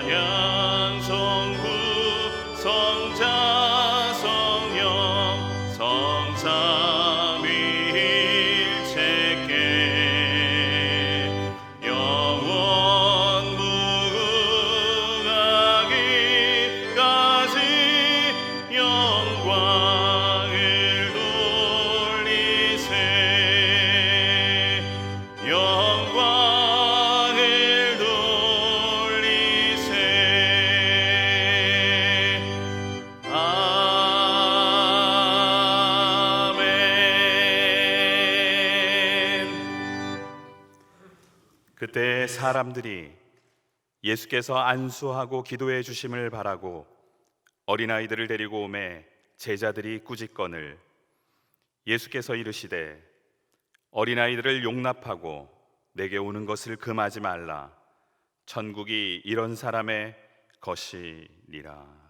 찬양 성부 성자 성령 성삼위일체께 영원 무궁하기까지 영광을 돌리세. 영광을 돌리세. 아멘. 그때 사람들이 예수께서 안수하고 기도해 주심을 바라고 어린아이들을 데리고 오매 제자들이 꾸짖거늘 예수께서 이르시되 어린아이들을 용납하고 내게 오는 것을 금하지 말라. 천국이 이런 사람의 것이니라.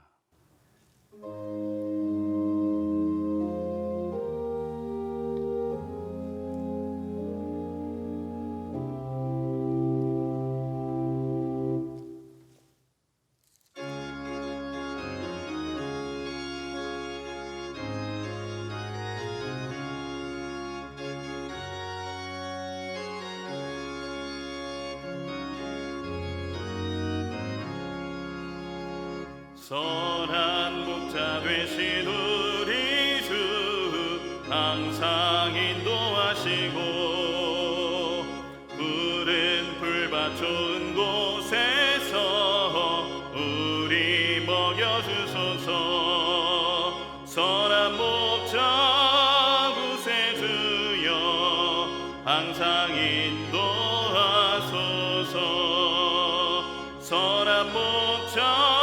선한 목자 되신 우리 주 항상 인도하시고 푸른 풀밭 좋은 곳에서 우리 먹여주소서. 선한 목자 구세주여 항상 인도하소서. 선한 목자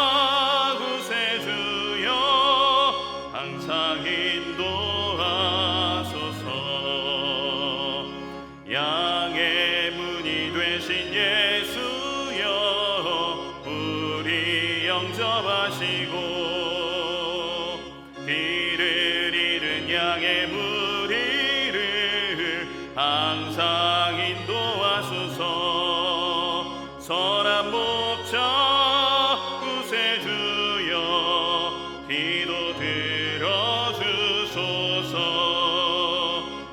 항상 인도하소서. 양의 문이 되신 예수여 우리 영접하시고 길을 잃은 양의 무리를 항상 인도하소서. 선한 목자 구세주여 기도 들어주소서.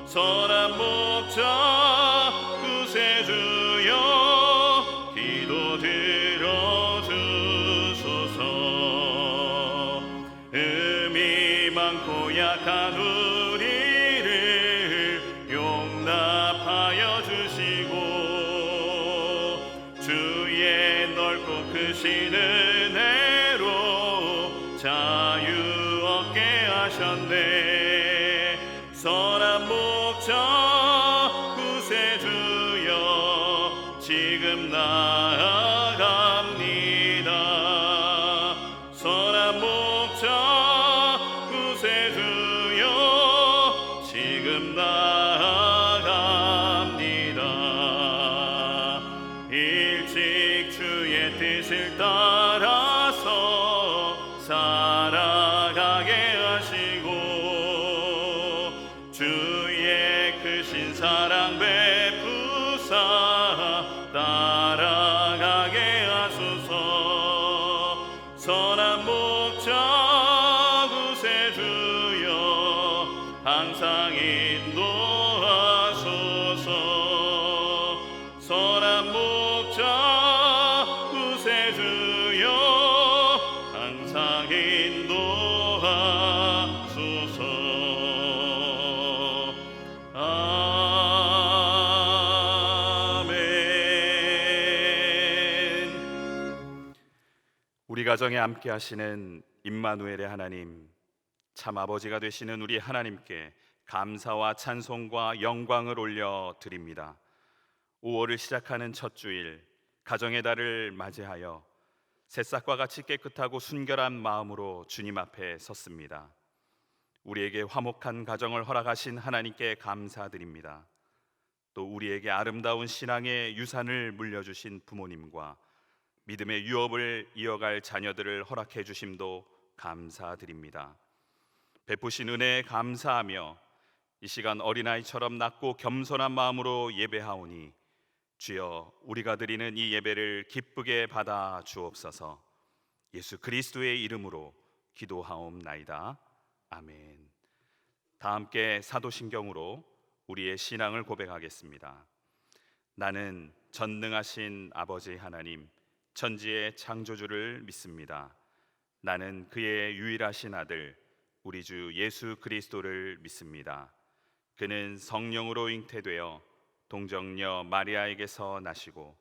선한 목자 구세주여 기도 들어주소서. 음이 많고 약한 우리를 용납하여 주시고 주의 넓고 크신 은혜로 자유 얻게 하셨네. 선한 목자 구세주여 지금 나아갑니다. 선한 목자 구세주여 지금 나아갑니다. 일찍 주의 뜻을 따라서 살아가게 하시고 주의 크신 사랑 베푸사 따라가게 하소서. 선한 목자 구세주여 항상 인도하소서. 선한 목자 구세주여 항상 인도하소서. 우리 가정에 함께 하시는 임마누엘의 하나님, 참 아버지가 되시는 우리 하나님께 감사와 찬송과 영광을 올려 드립니다. 5월을 시작하는 첫 주일, 가정의 달을 맞이하여 새싹과 같이 깨끗하고 순결한 마음으로 주님 앞에 섰습니다. 우리에게 화목한 가정을 허락하신 하나님께 감사드립니다. 또 우리에게 아름다운 신앙의 유산을 물려주신 부모님과 믿음의 유업을 이어갈 자녀들을 허락해 주심도 감사드립니다. 베푸신 은혜에 감사하며 이 시간 어린아이처럼 낮고 겸손한 마음으로 예배하오니 주여, 우리가 드리는 이 예배를 기쁘게 받아 주옵소서. 예수 그리스도의 이름으로 기도하옵나이다. 아멘. 다 함께 사도신경으로 우리의 신앙을 고백하겠습니다. 나는 전능하신 아버지 하나님, 천지의 창조주를 믿습니다. 나는 그의 유일하신 아들 우리 주 예수 그리스도를 믿습니다. 그는 성령으로 잉태되어 동정녀 마리아에게서 나시고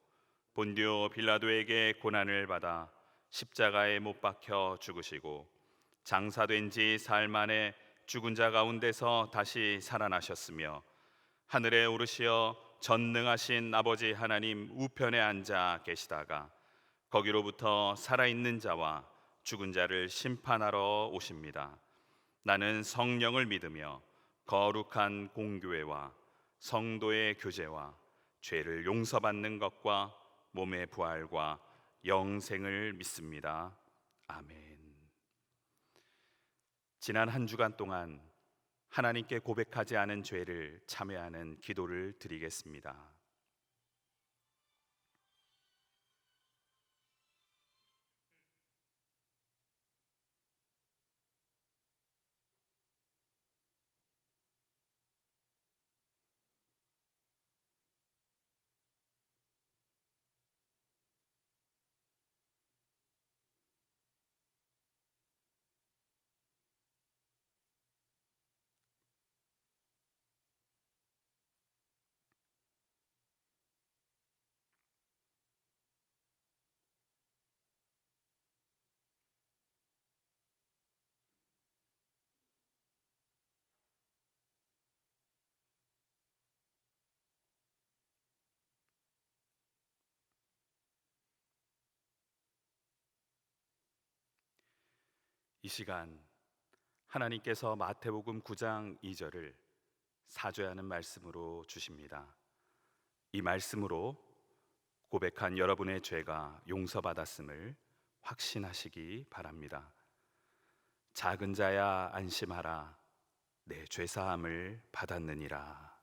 본디오 빌라도에게 고난을 받아 십자가에 못 박혀 죽으시고 장사된 지 사흘 만에 죽은 자 가운데서 다시 살아나셨으며 하늘에 오르시어 전능하신 아버지 하나님 우편에 앉아 계시다가 거기로부터 살아있는 자와 죽은 자를 심판하러 오십니다. 나는 성령을 믿으며 거룩한 공교회와 성도의 교제와 죄를 용서받는 것과 몸의 부활과 영생을 믿습니다. 아멘. 지난 한 주간 동안 하나님께 고백하지 않은 죄를 참회하는 기도를 드리겠습니다. 이 시간 하나님께서 마태복음 9장 2절을 사죄하는 말씀으로 주십니다. 이 말씀으로 고백한 여러분의 죄가 용서받았음을 확신하시기 바랍니다. 작은 자야 안심하라, 내 죄사함을 받았느니라.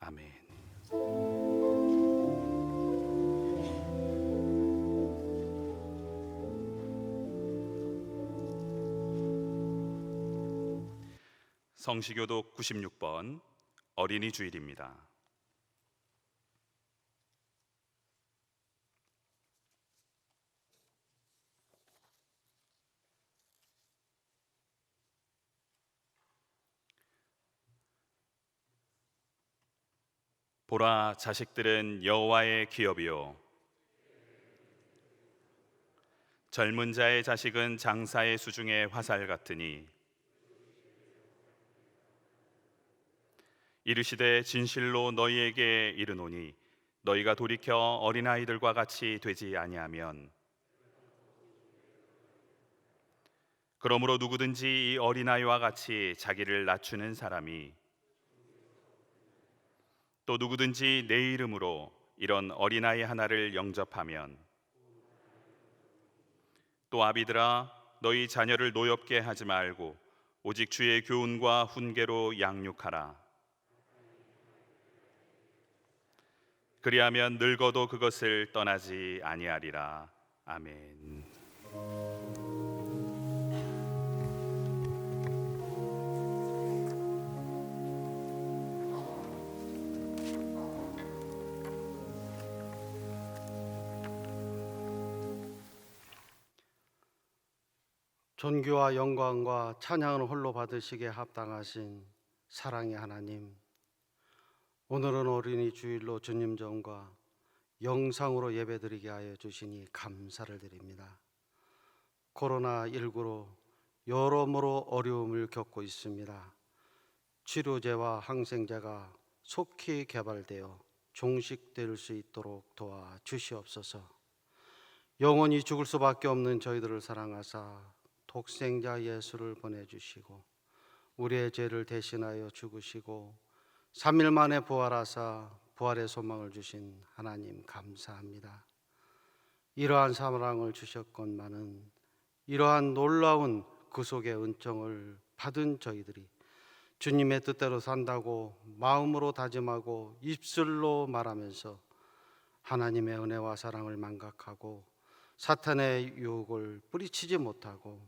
아멘. 성시교독 96번 어린이 주일입니다. 보라, 자식들은 여호와의 기업이요 젊은 자의 자식은 장사의 수중의 화살 같으니 이르시되 진실로 너희에게 이르노니 너희가 돌이켜 어린아이들과 같이 되지 아니하면 그러므로 누구든지 이 어린아이와 같이 자기를 낮추는 사람이 또 누구든지 내 이름으로 이런 어린아이 하나를 영접하면 또 아비들아 너희 자녀를 노엽게 하지 말고 오직 주의 교훈과 훈계로 양육하라. 그리하면 늙어도 그것을 떠나지 아니하리라. 아멘. 존귀와 영광과 찬양을 홀로 받으시기에 합당하신 사랑의 하나님, 오늘은 어린이 주일로 주님 전과 영상으로 예배드리게 하여 주시니 감사를 드립니다. 코로나19로 여러모로 어려움을 겪고 있습니다. 치료제와 항생제가 속히 개발되어 종식될 수 있도록 도와주시옵소서. 영원히 죽을 수밖에 없는 저희들을 사랑하사 독생자 예수를 보내주시고 우리의 죄를 대신하여 죽으시고 3일 만에 부활하사 부활의 소망을 주신 하나님 감사합니다. 이러한 사랑을 주셨건만은 이러한 놀라운 구속의 은총을 받은 저희들이 주님의 뜻대로 산다고 마음으로 다짐하고 입술로 말하면서 하나님의 은혜와 사랑을 망각하고 사탄의 유혹을 뿌리치지 못하고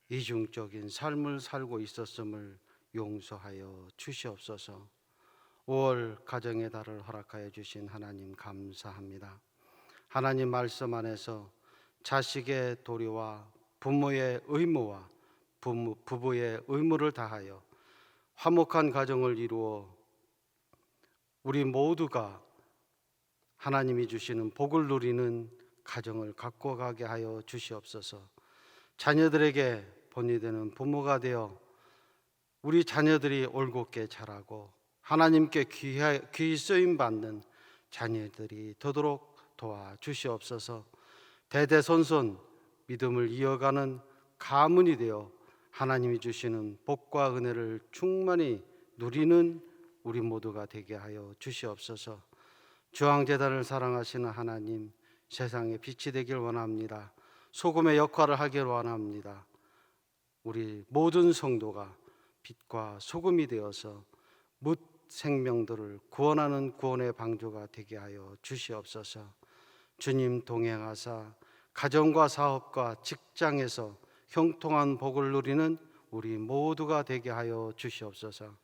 이중적인 삶을 살고 있었음을 용서하여 주시옵소서. 5월 가정의 달을 허락하여 주신 하나님 감사합니다. 하나님 말씀 안에서 자식의 도리와 부모의 의무와 부부의 의무를 다하여 화목한 가정을 이루어 우리 모두가 하나님이 주시는 복을 누리는 가정을 갖고 가게 하여 주시옵소서. 자녀들에게 본이 되는 부모가 되어 우리 자녀들이 올곧게 자라고 하나님께 귀히 쓰임 받는 자녀들이 되도록 도와주시옵소서. 대대손손 믿음을 이어가는 가문이 되어 하나님이 주시는 복과 은혜를 충만히 누리는 우리 모두가 되게 하여 주시옵소서. 주황재단을 사랑하시는 하나님, 세상의 빛이 되길 원합니다. 소금의 역할을 하길 원합니다. 우리 모든 성도가 빛과 소금이 되어서 뭇 생명들을 구원하는 구원의 방주가 되게 하여 주시옵소서. 주님 동행하사 가정과 사업과 직장에서 형통한 복을 누리는 우리 모두가 되게 하여 주시옵소서.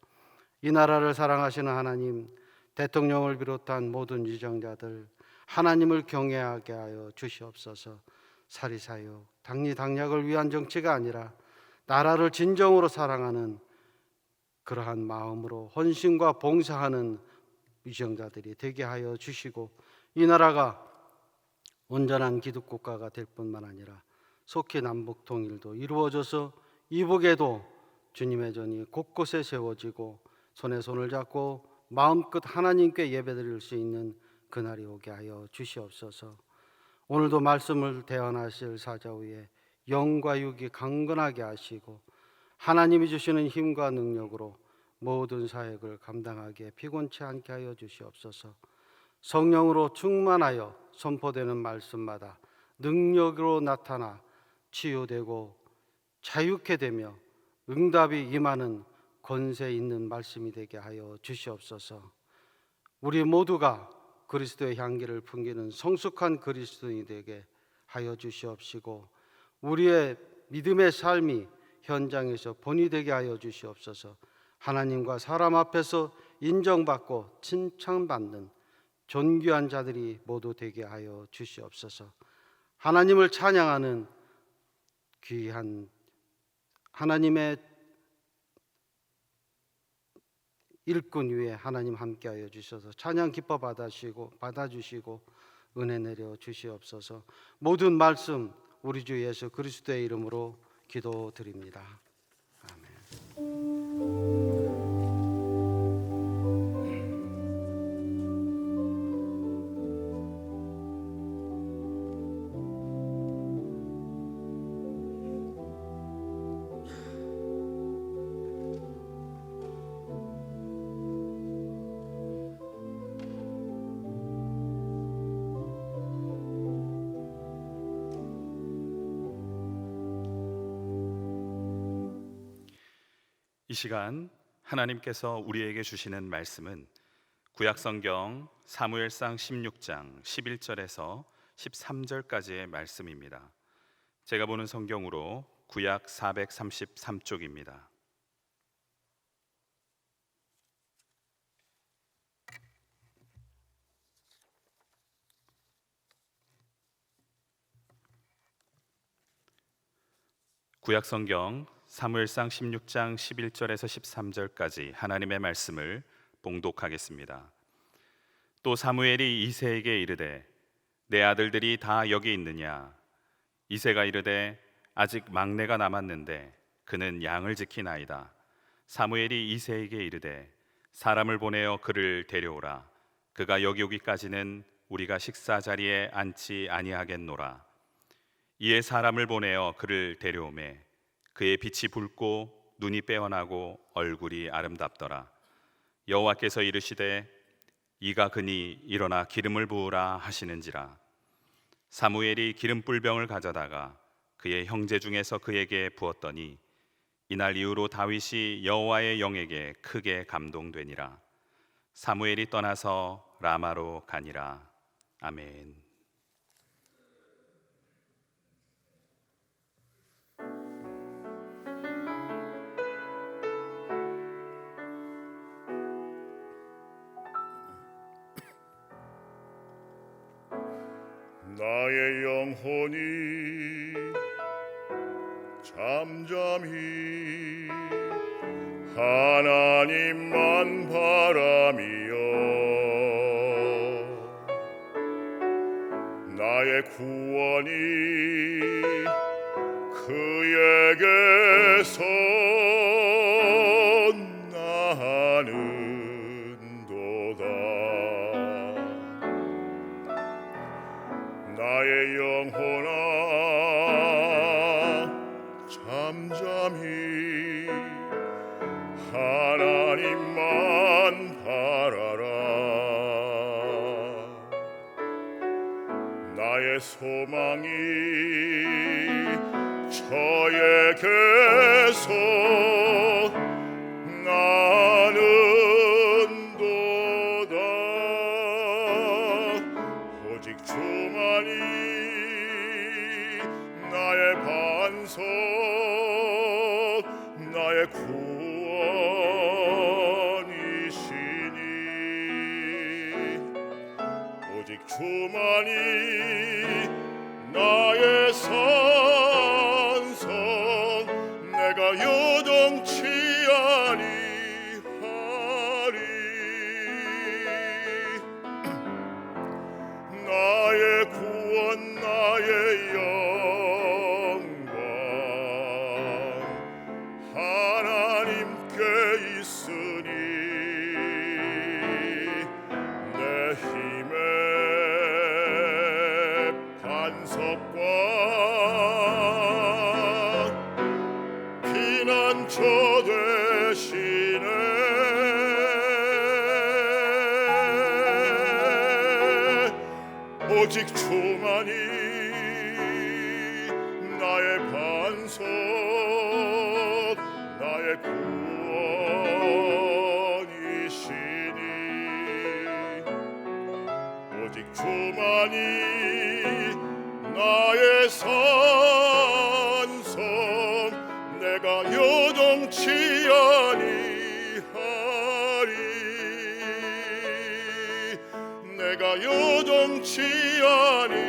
이 나라를 사랑하시는 하나님, 대통령을 비롯한 모든 유정자들 하나님을 경외하게 하여 주시옵소서. 사리사욕, 당리당략을 위한 정치가 아니라 나라를 진정으로 사랑하는 그러한 마음으로 헌신과 봉사하는 유정자들이 되게 하여 주시고, 이 나라가 온전한 기득국가가 될 뿐만 아니라 속히 남북 통일도 이루어져서 이북에도 주님의 전이 곳곳에 세워지고 손에 손을 잡고 마음껏 하나님께 예배드릴 수 있는 그날이 오게 하여 주시옵소서. 오늘도 말씀을 대언하실 사자 위에 영과 육이 강건하게 하시고 하나님이 주시는 힘과 능력으로 모든 사역을 감당하기에 피곤치 않게 하여 주시옵소서. 성령으로 충만하여 선포되는 말씀마다 능력으로 나타나 치유되고 자유케 되며 응답이 임하는 권세 있는 말씀이 되게 하여 주시옵소서. 우리 모두가 그리스도의 향기를 풍기는 성숙한 그리스도인이 되게 하여 주시옵시고, 우리의 믿음의 삶이 현장에서 본이 되게 하여 주시옵소서. 하나님과 사람 앞에서 인정받고 칭찬받는 존귀한 자들이 모두 되게 하여 주시옵소서. 하나님을 찬양하는 귀한 하나님의 일꾼 위에 하나님 함께하여 주셔서 찬양 기뻐 받아주시고 은혜 내려 주시옵소서. 모든 말씀 우리 주 예수 그리스도의 이름으로 기도드립니다. 아멘. 이 시간 하나님께서 우리에게 주시는 말씀은 구약성경 사무엘상 16장 11절에서 13절까지의 말씀입니다. 제가 보는 성경으로 구약 433쪽입니다. 구약성경 사무엘상 16장 11절에서 13절까지 하나님의 말씀을 봉독하겠습니다. 또 사무엘이 이새에게 이르되 내 아들들이 다 여기 있느냐? 이새가 이르되 아직 막내가 남았는데 그는 양을 지키나이다. 사무엘이 이새에게 이르되 사람을 보내어 그를 데려오라. 그가 여기 오기까지는 우리가 식사 자리에 앉지 아니하겠노라. 이에 사람을 보내어 그를 데려오매 그의 빛이 붉고 눈이 빼어나고 얼굴이 아름답더라. 여호와께서 이르시되 이가 그니 일어나 기름을 부으라 하시는지라. 사무엘이 기름 뿔병을 가져다가 그의 형제 중에서 그에게 부었더니 이날 이후로 다윗이 여호와의 영에게 크게 감동되니라. 사무엘이 떠나서 라마로 가니라. 아멘. 나의 영혼이 잠잠히 하나님만 바라미요 나의 구원이 그에게서 나는도다 나의 영혼아 잠잠히 하나님만 바라라 나의 소망이 저에게서 나는도다 오직 주만이 나의 반석 나의 구원이시니 오직 주만이 나의 산성 내가 요동치 아니하리 나의 구원 나의 영광 하나님께 있으니 내 힘의 반석과 피난처 되시네 오직 주만이 나의 반석 나의 구원이시니 오직 주만이 나의 산성 내가 요동치 아니하리 내가 요동치 아니하리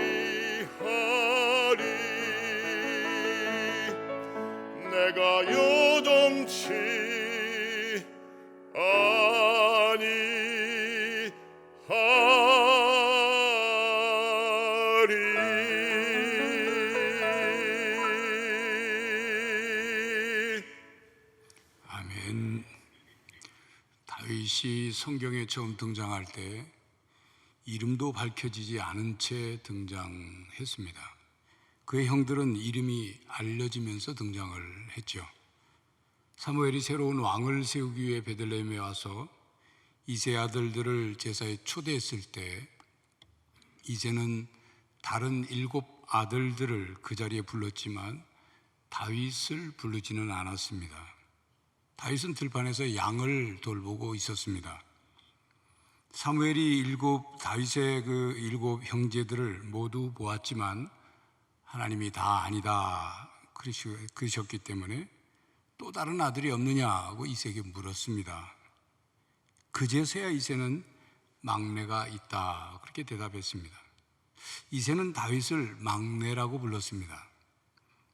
내가 요동치 아니하리 아멘. 다윗이 성경에 처음 등장할 때 이름도 밝혀지지 않은 채 등장했습니다. 그의 형들은 이름이 알려지면서 등장을 했죠. 사무엘이 새로운 왕을 세우기 위해 베들레헴에 와서 이세 아들들을 제사에 초대했을 때 이세는 다른 7 아들들을 그 자리에 불렀지만 다윗을 부르지는 않았습니다. 다윗은 들판에서 양을 돌보고 있었습니다. 사무엘이 다윗의 그 7 형제들을 모두 보았지만 하나님이 다 아니다 그러셨기 때문에 또 다른 아들이 없느냐고 이세에게 물었습니다. 그제서야 이세는 막내가 있다 그렇게 대답했습니다. 이세는 다윗을 막내라고 불렀습니다.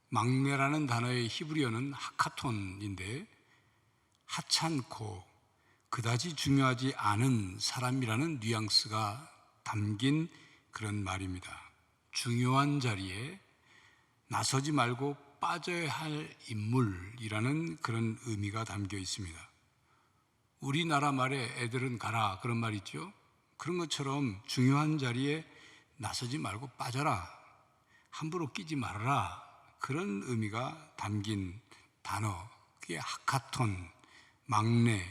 막내라는 단어의 히브리어는 하카톤인데 하찮고 그다지 중요하지 않은 사람이라는 뉘앙스가 담긴 그런 말입니다. 중요한 자리에 나서지 말고 빠져야 할 인물이라는 그런 의미가 담겨 있습니다. 우리나라 말에 애들은 가라 그런 말 있죠. 그런 것처럼 중요한 자리에 나서지 말고 빠져라, 함부로 끼지 말아라, 그런 의미가 담긴 단어, 그게 하카톤, 막내,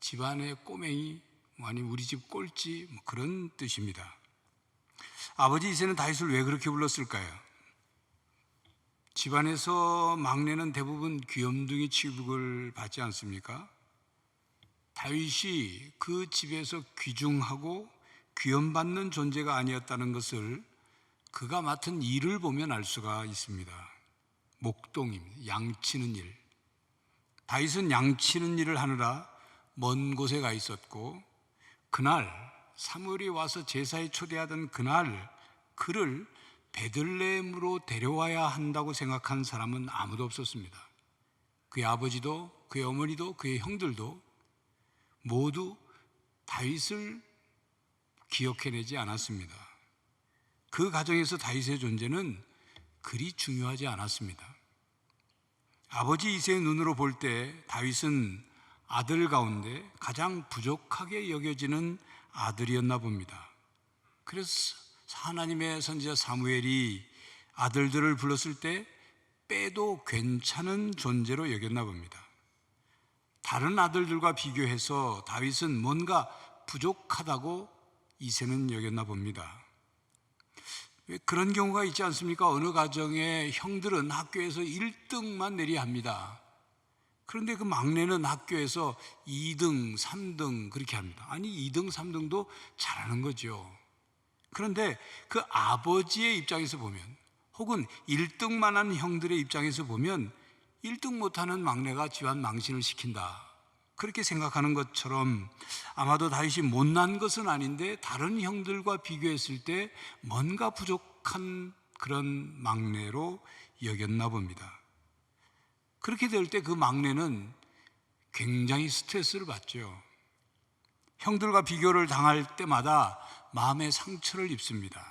집안의 꼬맹이, 아니면 우리 집 꼴찌, 그런 뜻입니다. 아버지 이세는 다윗을 왜 그렇게 불렀을까요? 집안에서 막내는 대부분 귀염둥이 취급을 받지 않습니까? 다윗이 그 집에서 귀중하고 귀염받는 존재가 아니었다는 것을 그가 맡은 일을 보면 알 수가 있습니다. 목동입니다. 양치는 일. 다윗은 양치는 일을 하느라 먼 곳에 가 있었고, 그날 사무엘이 와서 제사에 초대하던 그날 그를 베들레헴으로 데려와야 한다고 생각한 사람은 아무도 없었습니다. 그의 아버지도 그의 어머니도 그의 형들도 모두 다윗을 기억해내지 않았습니다. 그 가정에서 다윗의 존재는 그리 중요하지 않았습니다. 아버지 이새의 눈으로 볼 때 다윗은 아들 가운데 가장 부족하게 여겨지는 아들이었나 봅니다. 그래서 하나님의 선지자 사무엘이 아들들을 불렀을 때 빼도 괜찮은 존재로 여겼나 봅니다. 다른 아들들과 비교해서 다윗은 뭔가 부족하다고 이새는 여겼나 봅니다. 왜 그런 경우가 있지 않습니까? 어느 가정의 형들은 학교에서 1등만 내려야 합니다. 그런데 그 막내는 학교에서 2등, 3등 그렇게 합니다. 아니 2등, 3등도 잘하는 거죠. 그런데 그 아버지의 입장에서 보면, 혹은 1등만 한 형들의 입장에서 보면 1등 못하는 막내가 집안 망신을 시킨다, 그렇게 생각하는 것처럼 아마도 다윗이 못난 것은 아닌데 다른 형들과 비교했을 때 뭔가 부족한 그런 막내로 여겼나 봅니다. 그렇게 될 때 그 막내는 굉장히 스트레스를 받죠. 형들과 비교를 당할 때마다 마음의 상처를 입습니다.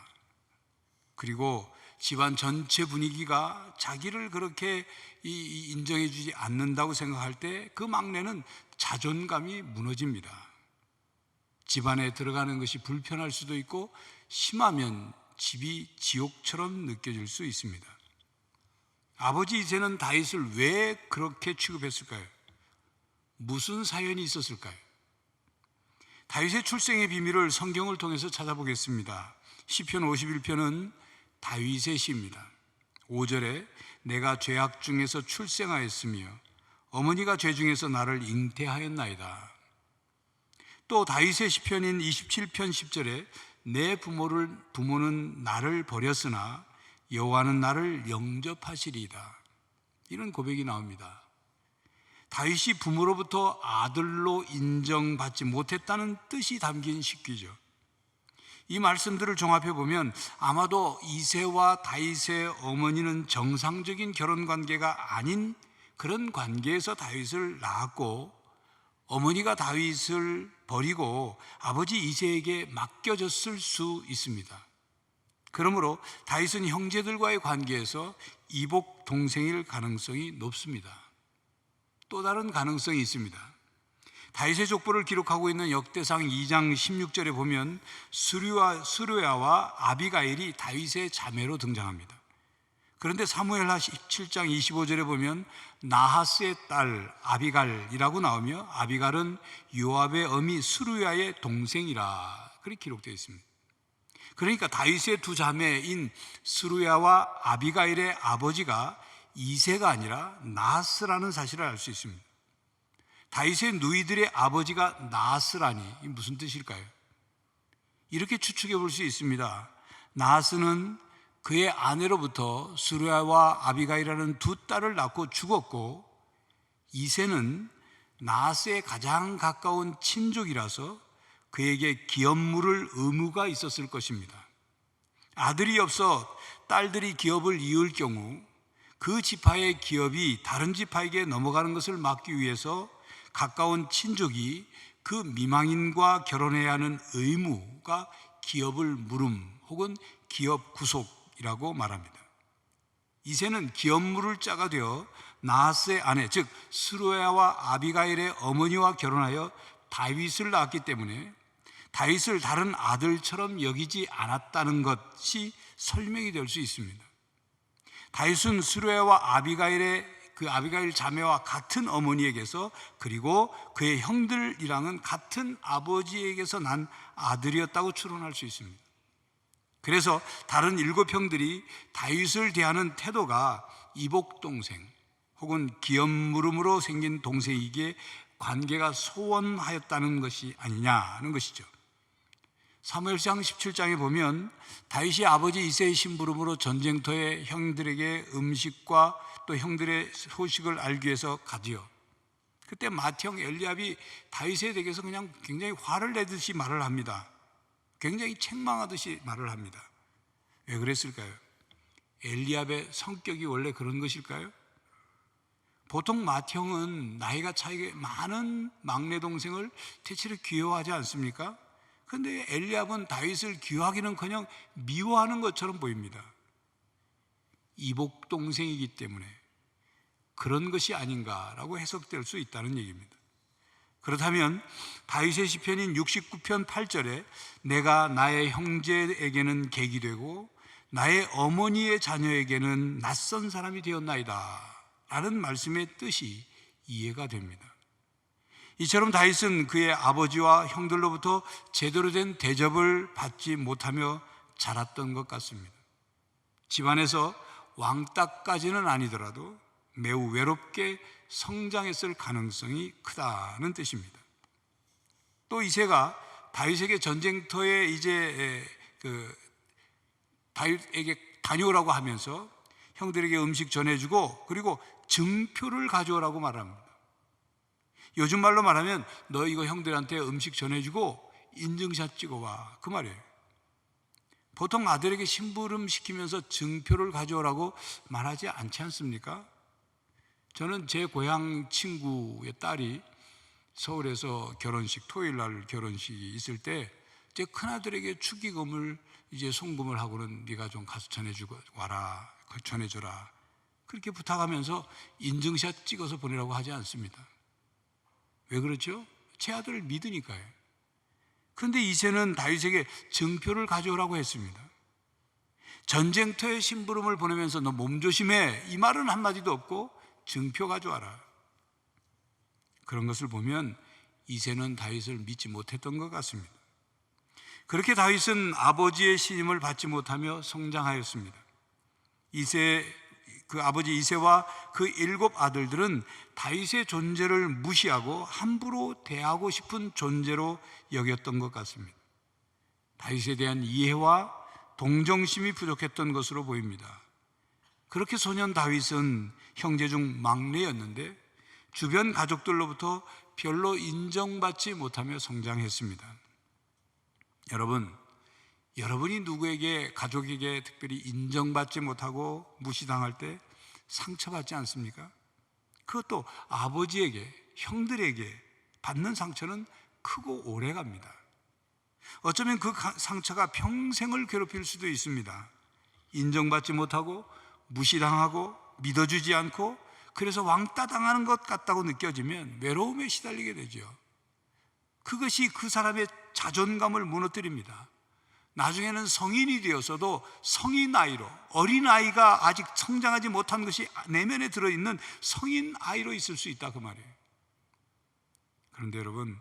그리고 집안 전체 분위기가 자기를 그렇게 인정해 주지 않는다고 생각할 때 그 막내는 자존감이 무너집니다. 집안에 들어가는 것이 불편할 수도 있고, 심하면 집이 지옥처럼 느껴질 수 있습니다. 아버지 이새는 다윗을 왜 그렇게 취급했을까요? 무슨 사연이 있었을까요? 다윗의 출생의 비밀을 성경을 통해서 찾아보겠습니다. 시편 51편은 다윗의 시입니다. 5절에 내가 죄악 중에서 출생하였으며 어머니가 죄 중에서 나를 잉태하였나이다. 또 다윗의 시편인 27편 10절에 내 부모는 나를 버렸으나 여호와는 나를 영접하시리이다. 이런 고백이 나옵니다. 다윗이 부모로부터 아들로 인정받지 못했다는 뜻이 담긴 식기죠. 이 말씀들을 종합해 보면 아마도 이새와 다윗의 어머니는 정상적인 결혼 관계가 아닌 그런 관계에서 다윗을 낳았고, 어머니가 다윗을 버리고 아버지 이새에게 맡겨졌을 수 있습니다. 그러므로 다윗은 형제들과의 관계에서 이복 동생일 가능성이 높습니다. 또 다른 가능성이 있습니다. 다윗의 족보를 기록하고 있는 역대상 2장 16절에 보면 스루야와 아비가일이 다윗의 자매로 등장합니다. 그런데 사무엘하 17장 25절에 보면 나하스의 딸 아비갈이라고 나오며, 아비갈은 요압의 어미 스루야의 동생이라 그렇게 기록되어 있습니다. 그러니까 다윗의 두 자매인 스루야와 아비가일의 아버지가 이새가 아니라 나하스라는 사실을 알 수 있습니다. 다윗의 누이들의 아버지가 나하스라니 무슨 뜻일까요? 이렇게 추측해 볼 수 있습니다. 나하스는 그의 아내로부터 스루야와 아비가일이라는 두 딸을 낳고 죽었고, 이새는 나하스의 가장 가까운 친족이라서 그에게 기업 물을 의무가 있었을 것입니다. 아들이 없어 딸들이 기업을 이을 경우 그 지파의 기업이 다른 지파에게 넘어가는 것을 막기 위해서 가까운 친족이 그 미망인과 결혼해야 하는 의무가 기업을 물음 혹은 기업 구속이라고 말합니다. 이새는 기업 물을 자가 되어 나하스의 아내, 즉 스루야와 아비가일의 어머니와 결혼하여 다윗을 낳았기 때문에 다윗을 다른 아들처럼 여기지 않았다는 것이 설명이 될 수 있습니다. 다윗은 스루야와 아비가일 자매와 같은 어머니에게서, 그리고 그의 형들이랑은 같은 아버지에게서 난 아들이었다고 추론할 수 있습니다. 그래서 다른 7 형들이 다윗을 대하는 태도가 이복 동생 혹은 기업 물음으로 생긴 동생에게 관계가 소원하였다는 것이 아니냐는 것이죠. 사무엘상 17장에 보면 다윗이 아버지 이새의 심부름으로 전쟁터에 형들에게 음식과 또 형들의 소식을 알기 위해서 가지요. 그때 맏형 엘리압이 다윗에 대해서 그냥 굉장히 화를 내듯이 말을 합니다. 굉장히 책망하듯이 말을 합니다. 왜 그랬을까요? 엘리압의 성격이 원래 그런 것일까요? 보통 맏형은 나이가 차이가 많은 막내 동생을 대체로 귀여워하지 않습니까? 그런데 엘리압은 다윗을 귀여워하기는커녕 미워하는 것처럼 보입니다. 이복 동생이기 때문에 그런 것이 아닌가라고 해석될 수 있다는 얘기입니다. 그렇다면 다윗의 시편인 69편 8절에 내가 나의 형제에게는 객이 되고 나의 어머니의 자녀에게는 낯선 사람이 되었나이다 라는 말씀의 뜻이 이해가 됩니다. 이처럼 다윗은 그의 아버지와 형들로부터 제대로 된 대접을 받지 못하며 자랐던 것 같습니다. 집안에서 왕따까지는 아니더라도 매우 외롭게 성장했을 가능성이 크다는 뜻입니다. 또 이새가 다윗에게 전쟁터에 이제 다윗에게 다녀오라고 하면서 형들에게 음식 전해주고 그리고 증표를 가져오라고 말합니다. 요즘 말로 말하면 너 이거 형들한테 음식 전해주고 인증샷 찍어와 그 말이에요. 보통 아들에게 심부름 시키면서 증표를 가져오라고 말하지 않지 않습니까? 저는 제 고향 친구의 딸이 서울에서 결혼식, 토요일 날 결혼식이 있을 때 제 큰아들에게 축의금을 이제 송금을 하고는 네가 좀 가서 전해주고 와라, 전해줘라 그렇게 부탁하면서 인증샷 찍어서 보내라고 하지 않습니다. 왜 그렇죠? 제 아들을 믿으니까요. 그런데 이새는 다윗에게 증표를 가져오라고 했습니다. 전쟁터에 심부름을 보내면서 너 몸조심해 이 말은 한마디도 없고 증표 가져와라. 그런 것을 보면 이새는 다윗을 믿지 못했던 것 같습니다. 그렇게 다윗은 아버지의 신임을 받지 못하며 성장하였습니다. 그 아버지 이새와 그 7 아들들은 다윗의 존재를 무시하고 함부로 대하고 싶은 존재로 여겼던 것 같습니다. 다윗에 대한 이해와 동정심이 부족했던 것으로 보입니다. 그렇게 소년 다윗은 형제 중 막내였는데 주변 가족들로부터 별로 인정받지 못하며 성장했습니다. 여러분이 누구에게, 가족에게 특별히 인정받지 못하고 무시당할 때 상처받지 않습니까? 그것도 아버지에게, 형들에게 받는 상처는 크고 오래갑니다. 어쩌면 그 상처가 평생을 괴롭힐 수도 있습니다. 인정받지 못하고 무시당하고 믿어주지 않고 그래서 왕따 당하는 것 같다고 느껴지면 외로움에 시달리게 되죠. 그것이 그 사람의 자존감을 무너뜨립니다. 나중에는 성인이 되어서도 성인 나이로, 어린 아이가 아직 성장하지 못한 것이 내면에 들어있는 성인 아이로 있을 수 있다 그 말이에요. 그런데 여러분,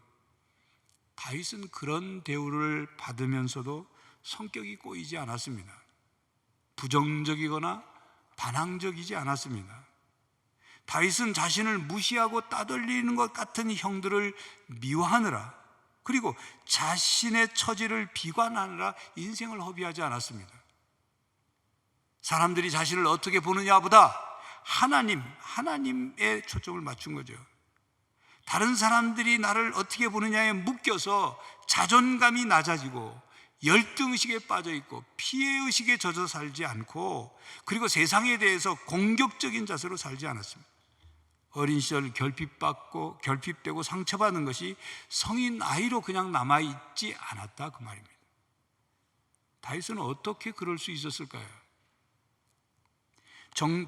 다윗은 그런 대우를 받으면서도 성격이 꼬이지 않았습니다. 부정적이거나 반항적이지 않았습니다. 다윗은 자신을 무시하고 따돌리는 것 같은 형들을 미워하느라, 그리고 자신의 처지를 비관하느라 인생을 허비하지 않았습니다. 사람들이 자신을 어떻게 보느냐보다 하나님에 초점을 맞춘 거죠. 다른 사람들이 나를 어떻게 보느냐에 묶여서 자존감이 낮아지고 열등의식에 빠져있고 피해의식에 젖어 살지 않고, 그리고 세상에 대해서 공격적인 자세로 살지 않았습니다. 어린 시절 결핍되고 상처받는 것이 성인 아이로 그냥 남아있지 않았다 그 말입니다. 다윗은 어떻게 그럴 수 있었을까요?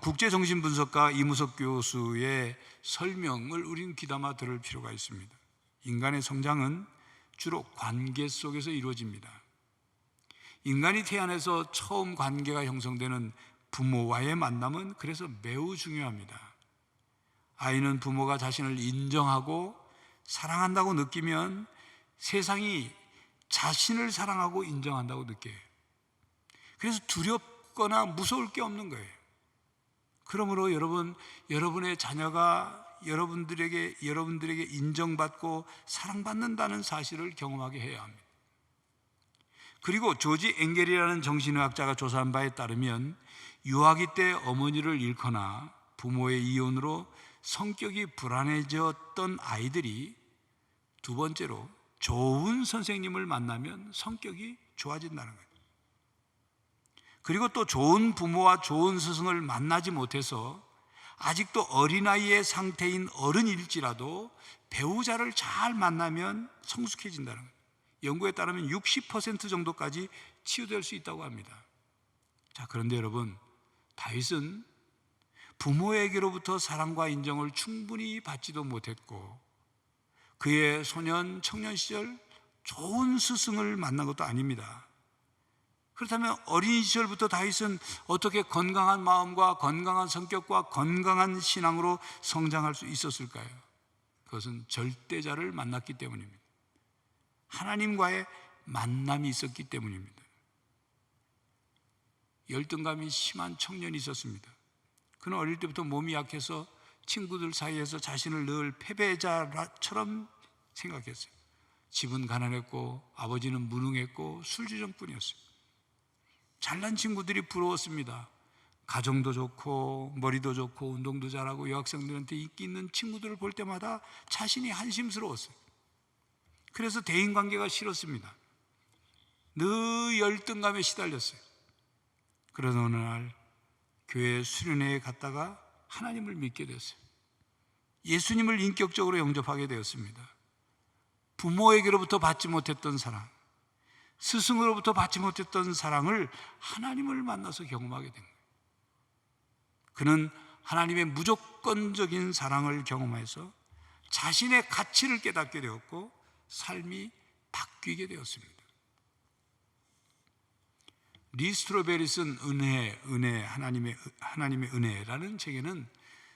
국제정신분석가 이무석 교수의 설명을 우리는 귀담아 들을 필요가 있습니다. 인간의 성장은 주로 관계 속에서 이루어집니다. 인간이 태어나서 처음 관계가 형성되는 부모와의 만남은 그래서 매우 중요합니다. 아이는 부모가 자신을 인정하고 사랑한다고 느끼면 세상이 자신을 사랑하고 인정한다고 느껴요. 그래서 두렵거나 무서울 게 없는 거예요. 그러므로 여러분의 자녀가 여러분들에게 인정받고 사랑받는다는 사실을 경험하게 해야 합니다. 그리고 조지 엥겔이라는 정신의학자가 조사한 바에 따르면 유아기 때 어머니를 잃거나 부모의 이혼으로 성격이 불안해졌던 아이들이 두 번째로 좋은 선생님을 만나면 성격이 좋아진다는 거예요. 그리고 또 좋은 부모와 좋은 스승을 만나지 못해서 아직도 어린아이의 상태인 어른일지라도 배우자를 잘 만나면 성숙해진다는 거예요. 연구에 따르면 60% 정도까지 치유될 수 있다고 합니다. 자, 그런데 여러분, 다윗은 부모에게로부터 사랑과 인정을 충분히 받지도 못했고 그의 소년, 청년 시절 좋은 스승을 만난 것도 아닙니다. 그렇다면 어린 시절부터 다윗은 어떻게 건강한 마음과 건강한 성격과 건강한 신앙으로 성장할 수 있었을까요? 그것은 절대자를 만났기 때문입니다. 하나님과의 만남이 있었기 때문입니다. 열등감이 심한 청년이 있었습니다. 그는 어릴 때부터 몸이 약해서 친구들 사이에서 자신을 늘 패배자처럼 생각했어요. 집은 가난했고 아버지는 무능했고 술주정뿐이었어요. 잘난 친구들이 부러웠습니다. 가정도 좋고 머리도 좋고 운동도 잘하고 여학생들한테 인기 있는 친구들을 볼 때마다 자신이 한심스러웠어요. 그래서 대인관계가 싫었습니다. 늘 열등감에 시달렸어요. 그러던 어느 날 교회 수련회에 갔다가 하나님을 믿게 됐어요. 예수님을 인격적으로 영접하게 되었습니다. 부모에게로부터 받지 못했던 사랑, 스승으로부터 받지 못했던 사랑을 하나님을 만나서 경험하게 된 거예요. 그는 하나님의 무조건적인 사랑을 경험해서 자신의 가치를 깨닫게 되었고 삶이 바뀌게 되었습니다. 리 스트로베리 쓴 하나님의 은혜라는 책에는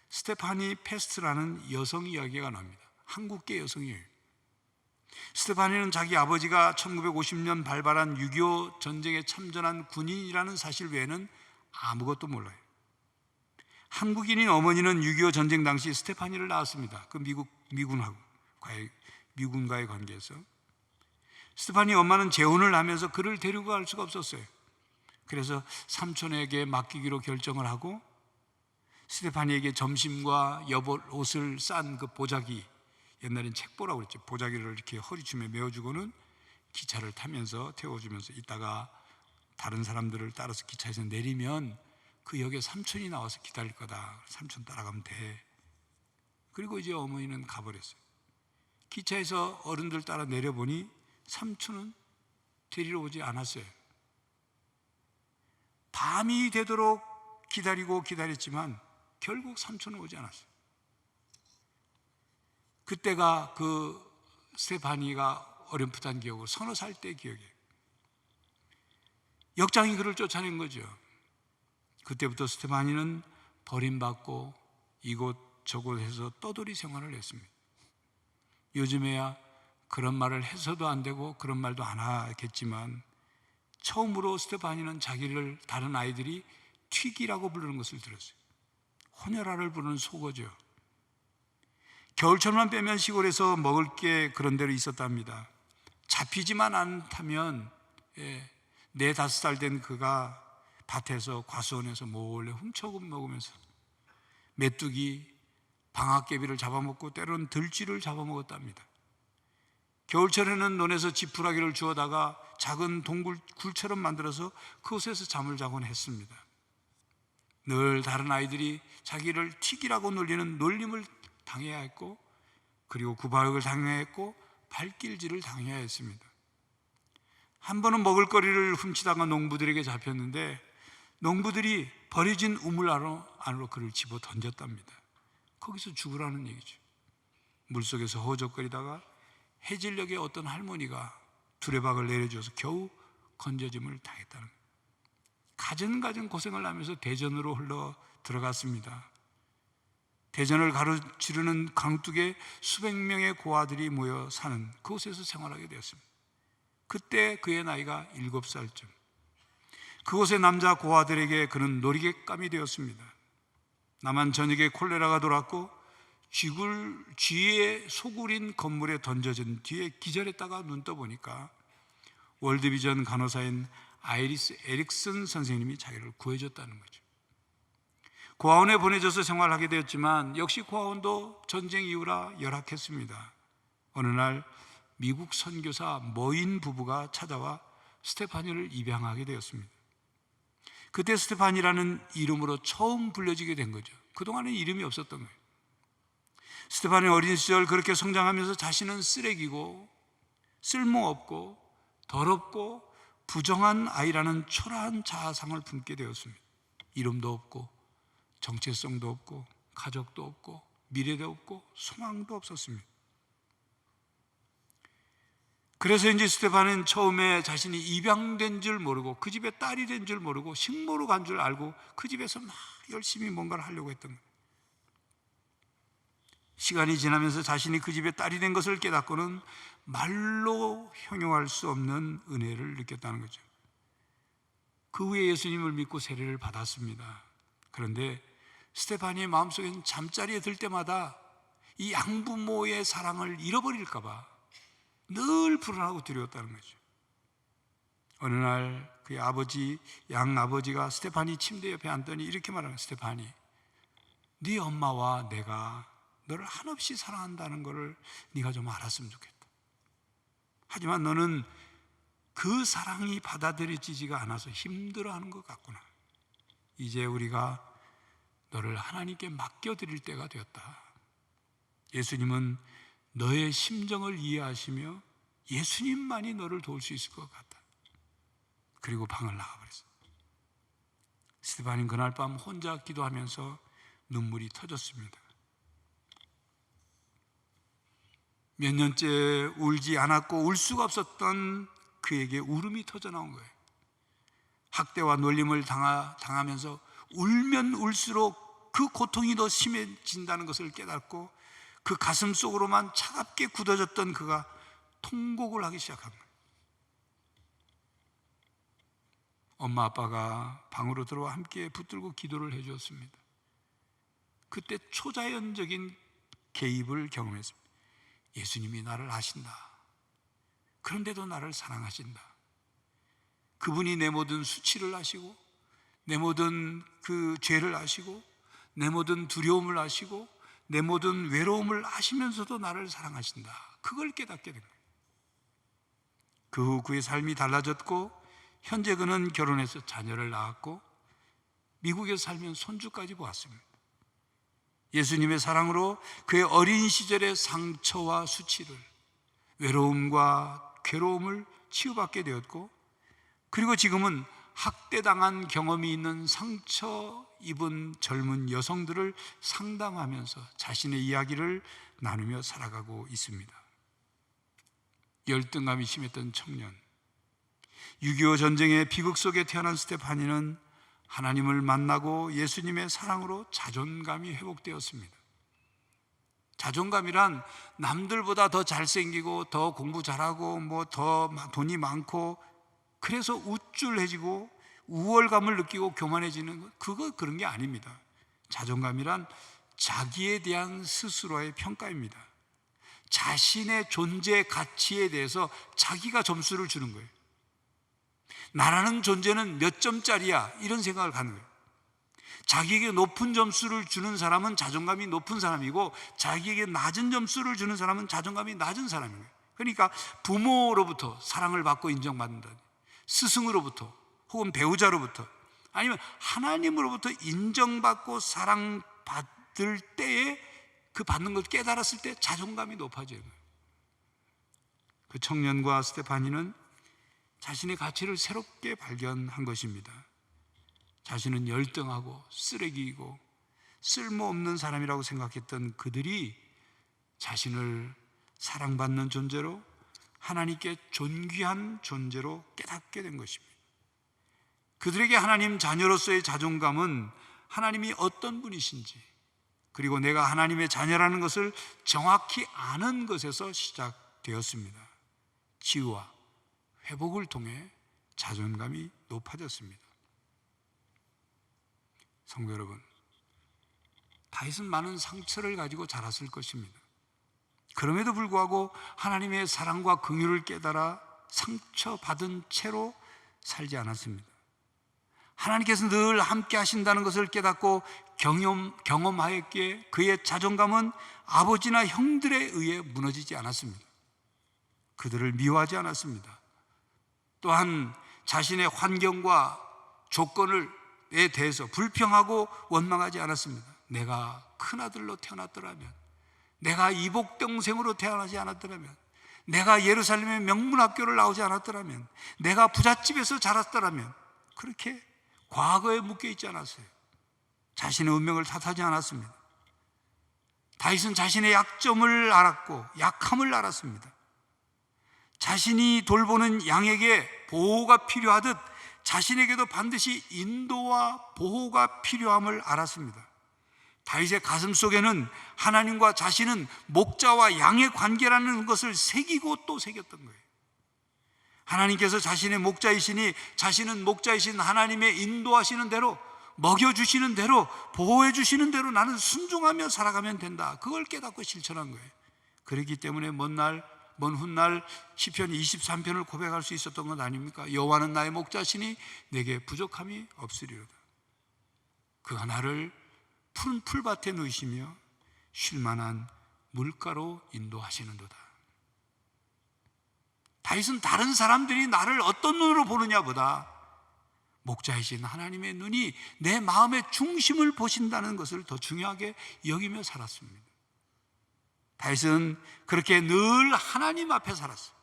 스테파니 페스트라는 여성 이야기가 나옵니다. 한국계 여성이에요. 스테파니는 자기 아버지가 1950년 발발한 6.25 전쟁에 참전한 군인이라는 사실 외에는 아무것도 몰라요. 한국인인 어머니는 6.25 전쟁 당시 스테파니를 낳았습니다. 그 미군과의 관계에서. 스테파니 엄마는 재혼을 하면서 그를 데리고 갈 수가 없었어요. 그래서 삼촌에게 맡기기로 결정을 하고 스테파니에게 점심과 여벌 옷을 싼 그 보자기, 옛날엔 책보라고 그랬죠. 보자기를 이렇게 허리춤에 메어주고는 기차를 타면서 태워주면서 이따가 다른 사람들을 따라서 기차에서 내리면 그 역에 삼촌이 나와서 기다릴 거다. 삼촌 따라가면 돼. 그리고 이제 어머니는 가버렸어요. 기차에서 어른들 따라 내려보니 삼촌은 데리러 오지 않았어요. 밤이 되도록 기다렸지만 결국 삼촌은 오지 않았어요. 그때가 그 스테파니가 어렴풋한 기억으로 서너 살 때 기억이에요. 역장이 그를 쫓아낸 거죠. 그때부터 스테파니는 버림받고 이곳저곳에서 떠돌이 생활을 했습니다. 요즘에야 그런 말을 해서도 안 되고 그런 말도 안 하겠지만 처음으로 스테파니는 자기를 다른 아이들이 튀기라고 부르는 것을 들었어요. 호녀라를 부르는 속어죠. 겨울철만 빼면 시골에서 먹을 게 그런 대로 있었답니다. 잡히지만 않다면 4-5살 된 그가 밭에서 과수원에서 몰래 훔쳐 먹으면서 메뚜기, 방앗개비를 잡아먹고 때로는 들쥐를 잡아먹었답니다. 겨울철에는 논에서 지푸라기를 주워다가 작은 동굴처럼 만들어서 그곳에서 잠을 자곤 했습니다. 늘 다른 아이들이 자기를 튀기라고 놀리는 놀림을 당해야 했고 그리고 구박을 당해야 했고 발길질을 당해야 했습니다. 한 번은 먹을거리를 훔치다가 농부들에게 잡혔는데 농부들이 버려진 우물 안으로 그를 집어 던졌답니다. 거기서 죽으라는 얘기죠. 물속에서 허우적거리다가 해질녘에 어떤 할머니가 두레박을 내려줘서 겨우 건져짐을 당했다는 거예요. 가정가정 고생을 하면서 대전으로 흘러 들어갔습니다. 대전을 가로지르는 강둑에 수백 명의 고아들이 모여 사는 그곳에서 생활하게 되었습니다. 그때 그의 나이가 7살쯤. 그곳의 남자 고아들에게 그는 놀이객감이 되었습니다. 남한 전역에 콜레라가 돌았고 쥐에 소굴인 건물에 던져진 뒤에 기절했다가 눈 떠보니까 월드비전 간호사인 아이리스 에릭슨 선생님이 자기를 구해줬다는 거죠. 고아원에 보내져서 생활하게 되었지만 역시 고아원도 전쟁 이후라 열악했습니다. 어느 날 미국 선교사 머인 부부가 찾아와 스테파니를 입양하게 되었습니다. 그때 스테파니라는 이름으로 처음 불려지게 된 거죠. 그동안은 이름이 없었던 거예요. 스테파니 어린 시절 그렇게 성장하면서 자신은 쓰레기고 쓸모없고 더럽고 부정한 아이라는 초라한 자아상을 품게 되었습니다. 이름도 없고 정체성도 없고 가족도 없고 미래도 없고 소망도 없었습니다. 그래서 이제 스테파는 처음에 자신이 입양된 줄 모르고 그 집에 딸이 된 줄 모르고 식모로 간 줄 알고 그 집에서 막 열심히 뭔가를 하려고 했던 거예요. 시간이 지나면서 자신이 그 집에 딸이 된 것을 깨닫고는 말로 형용할 수 없는 은혜를 느꼈다는 거죠. 그 후에 예수님을 믿고 세례를 받았습니다. 그런데 스테파니의 마음속에는 잠자리에 들 때마다 이 양부모의 사랑을 잃어버릴까 봐 늘 불안하고 두려웠다는 거죠. 어느 날 그의 아버지, 양아버지가 스테파니 침대 옆에 앉더니 이렇게 말하는 거예요. 스테파니, 네 엄마와 내가 너를 한없이 사랑한다는 것을 네가 좀 알았으면 좋겠다. 하지만 너는 그 사랑이 받아들여지지가 않아서 힘들어하는 것 같구나. 이제 우리가 너를 하나님께 맡겨드릴 때가 되었다. 예수님은 너의 심정을 이해하시며 예수님만이 너를 도울 수 있을 것 같다. 그리고 방을 나가버렸어. 스테파니는 그날 밤 혼자 기도하면서 눈물이 터졌습니다. 몇 년째 울지 않았고 울 수가 없었던 그에게 울음이 터져 나온 거예요. 학대와 놀림을 당하면서 울면 울수록 그 고통이 더 심해진다는 것을 깨닫고 그 가슴 속으로만 차갑게 굳어졌던 그가 통곡을 하기 시작한 거예요. 엄마 아빠가 방으로 들어와 함께 붙들고 기도를 해 주었습니다. 그때 초자연적인 개입을 경험했습니다. 예수님이 나를 아신다. 그런데도 나를 사랑하신다. 그분이 내 모든 수치를 아시고 내 모든 그 죄를 아시고 내 모든 두려움을 아시고 내 모든 외로움을 아시면서도 나를 사랑하신다. 그걸 깨닫게 된 거예요. 그 후 그의 삶이 달라졌고 현재 그는 결혼해서 자녀를 낳았고 미국에서 살면 손주까지 보았습니다. 예수님의 사랑으로 그의 어린 시절의 상처와 수치를, 외로움과 괴로움을 치유받게 되었고 그리고 지금은 학대당한 경험이 있는 상처 입은 젊은 여성들을 상담하면서 자신의 이야기를 나누며 살아가고 있습니다. 열등감이 심했던 청년, 6.25 전쟁의 비극 속에 태어난 스테파니는 하나님을 만나고 예수님의 사랑으로 자존감이 회복되었습니다. 자존감이란 남들보다 더 잘생기고 더 공부 잘하고 뭐 더 돈이 많고 그래서 우쭐해지고 우월감을 느끼고 교만해지는 것, 그런 게 아닙니다. 자존감이란 자기에 대한 스스로의 평가입니다. 자신의 존재 가치에 대해서 자기가 점수를 주는 거예요. 나라는 존재는 몇 점짜리야 이런 생각을 하는 거예요. 자기에게 높은 점수를 주는 사람은 자존감이 높은 사람이고 자기에게 낮은 점수를 주는 사람은 자존감이 낮은 사람이에요. 그러니까 부모로부터 사랑을 받고 인정받는다, 스승으로부터 혹은 배우자로부터 아니면 하나님으로부터 인정받고 사랑받을 때에 그 받는 걸 깨달았을 때 자존감이 높아져요. 그 청년과 스테파니는 자신의 가치를 새롭게 발견한 것입니다. 자신은 열등하고 쓰레기이고 쓸모없는 사람이라고 생각했던 그들이 자신을 사랑받는 존재로, 하나님께 존귀한 존재로 깨닫게 된 것입니다. 그들에게 하나님 자녀로서의 자존감은 하나님이 어떤 분이신지, 그리고 내가 하나님의 자녀라는 것을 정확히 아는 것에서 시작되었습니다. 치유와 회복을 통해 자존감이 높아졌습니다. 성도 여러분, 다윗은 많은 상처를 가지고 자랐을 것입니다. 그럼에도 불구하고 하나님의 사랑과 긍휼을 깨달아 상처받은 채로 살지 않았습니다. 하나님께서 늘 함께 하신다는 것을 깨닫고 경험하였기에 그의 자존감은 아버지나 형들에 의해 무너지지 않았습니다. 그들을 미워하지 않았습니다. 또한 자신의 환경과 조건에 대해서 불평하고 원망하지 않았습니다. 내가 큰아들로 태어났더라면, 내가 이복동생으로 태어나지 않았더라면, 내가 예루살렘의 명문학교를 나오지 않았더라면, 내가 부잣집에서 자랐더라면, 그렇게 과거에 묶여있지 않았어요. 자신의 운명을 탓하지 않았습니다. 다윗은 자신의 약점을 알았고 약함을 알았습니다. 자신이 돌보는 양에게 보호가 필요하듯 자신에게도 반드시 인도와 보호가 필요함을 알았습니다. 다윗의 가슴 속에는 하나님과 자신은 목자와 양의 관계라는 것을 새기고 또 새겼던 거예요. 하나님께서 자신의 목자이시니 자신은 목자이신 하나님의 인도하시는 대로, 먹여주시는 대로, 보호해주시는 대로 나는 순종하며 살아가면 된다. 그걸 깨닫고 실천한 거예요. 그렇기 때문에 먼 훗날 시편 23편을 고백할 수 있었던 것 아닙니까? 여호와는 나의 목자시니 내게 부족함이 없으리로다. 그가 나를 푸른 풀밭에 누이시며 쉴만한 물가로 인도하시는도다. 다윗은 다른 사람들이 나를 어떤 눈으로 보느냐 보다 목자이신 하나님의 눈이 내 마음의 중심을 보신다는 것을 더 중요하게 여기며 살았습니다. 다윗은 그렇게 늘 하나님 앞에 살았어요.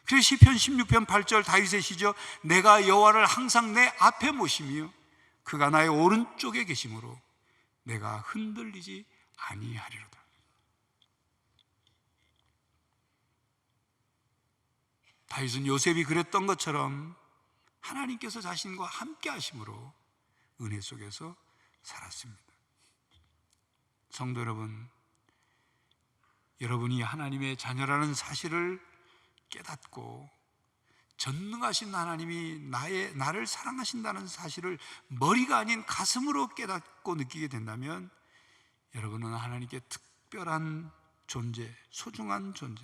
그래서 시편 16편 8절 다윗의 시죠. 내가 여호와를 항상 내 앞에 모시며 그가 나의 오른쪽에 계심으로 내가 흔들리지 아니하리로다. 다윗은 요셉이 그랬던 것처럼 하나님께서 자신과 함께 하심으로 은혜 속에서 살았습니다. 성도 여러분, 여러분이 하나님의 자녀라는 사실을 깨닫고 전능하신 하나님이 나를 사랑하신다는 사실을 머리가 아닌 가슴으로 깨닫고 느끼게 된다면 여러분은 하나님께 특별한 존재, 소중한 존재,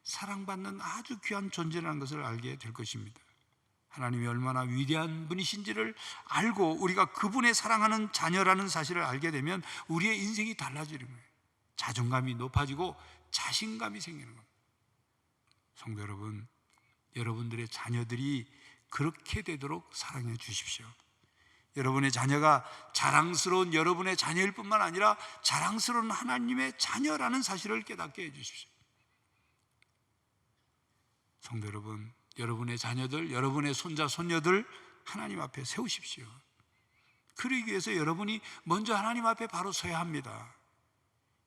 사랑받는 아주 귀한 존재라는 것을 알게 될 것입니다. 하나님이 얼마나 위대한 분이신지를 알고 우리가 그분의 사랑하는 자녀라는 사실을 알게 되면 우리의 인생이 달라지는 거예요. 자존감이 높아지고 자신감이 생기는 겁니다. 성도 여러분, 여러분들의 자녀들이 그렇게 되도록 사랑해 주십시오. 여러분의 자녀가 자랑스러운 여러분의 자녀일 뿐만 아니라 자랑스러운 하나님의 자녀라는 사실을 깨닫게 해 주십시오. 성도 여러분, 여러분의 자녀들, 여러분의 손자, 손녀들 하나님 앞에 세우십시오. 그러기 위해서 여러분이 먼저 하나님 앞에 바로 서야 합니다.